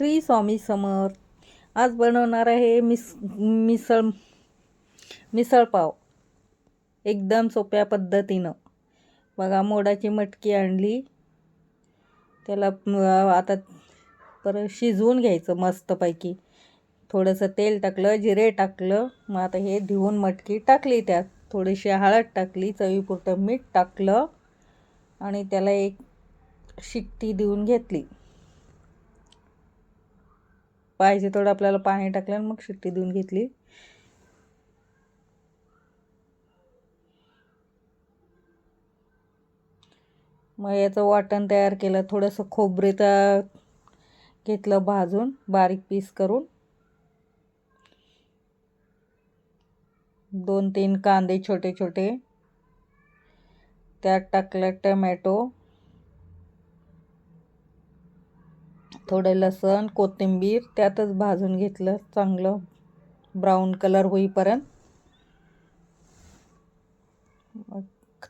श्री स्वामी समर्थ. आज बनवणार आहे मिसळ पाव एकदम सोप्या पद्धतीनं. बघा, मोडाची मटकी आणली, त्याला आता परत शिजवून घ्यायचं मस्तपैकी. थोडंसं तेल टाकलं, जिरे टाकलं. मग आता हे धुवून मटकी टाकली, त्यात थोडीशी हळद टाकली, चवीपुरतं मीठ टाकलं आणि त्याला एक शिट्टी देऊन घेतली. पाहिजे थोडं आपल्याला पाणी टाकलं आणि मग शिट्टी देऊन घेतली. मग याचं वाटण तयार केलं. थोडंसं खोबरं घेतलं भाजून बारीक पीस करून. 2-3 कांदे छोटे छोटे त्यात टाकलं. टमॅटो, थोडं लसण, कोथिंबीर त्यातच भाजून घेतलं चांगलं ब्राऊन कलर होईपर्यंत.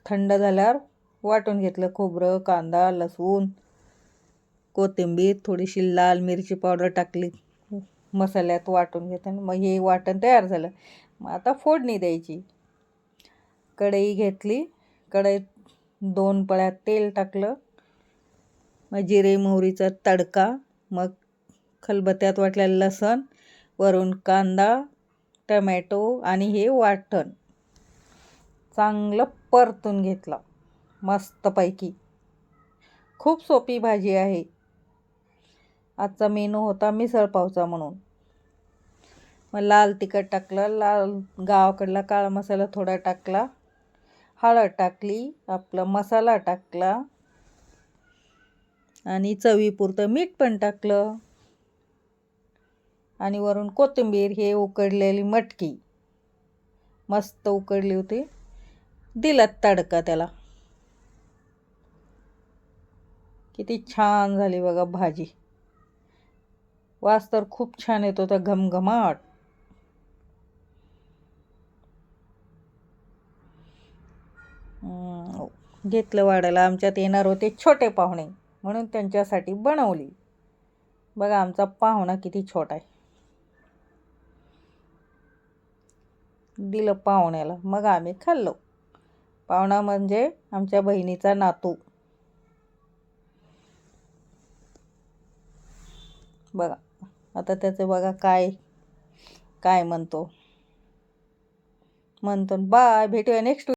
थंड झाल्यावर वाटून घेतलं खोबरं, कांदा, लसूण, कोथिंबीर, थोडीशी लाल मिरची पावडर टाकली, मसाल्यात वाटून घेताना. मग हे वाटण तयार झालं. मग आता फोडणी द्यायची. कढई घेतली, कढईत 2 पळ्या तेल टाकलं. मग जिरे मोहरीचा तडका, मग खलबत्त्यात वाटलेलं लसण, वरून कांदा, टमॅटो आणि हे वाटण चांगलं परतून घेतलं मस्तपैकी. खूप सोपी भाजी आहे. आजचा मेनू होता मिसळ पावचा म्हणून. मग लाल तिखट टाकलं, गावाकडला काळा मसाला थोडा टाकला, हळद टाकली, आपला मसाला टाकला आणि चवीपुरतं मीठ पण टाकलं आणि वरून कोथिंबीर. हे उकडलेली मटकी मस्त उकडली होती, दिला तडका त्याला. किती छान झाली बघा भाजी. वास तर खूप छान येतो, तर घमघमाट. घेतलं वाढायला. आमच्यात येणार होते छोटे पाहुणे, म्हणून त्यांच्यासाठी बनवली. बघा आमचा पाहुणा किती छोटा आहे. दिलं पाहुण्याला, मग आम्ही खाल्लो. पाहुणा म्हणजे आमच्या बहिणीचा नातू. बघा आता त्याचं बघा काय काय म्हणतो. बाय, भेटूया नेक्स्ट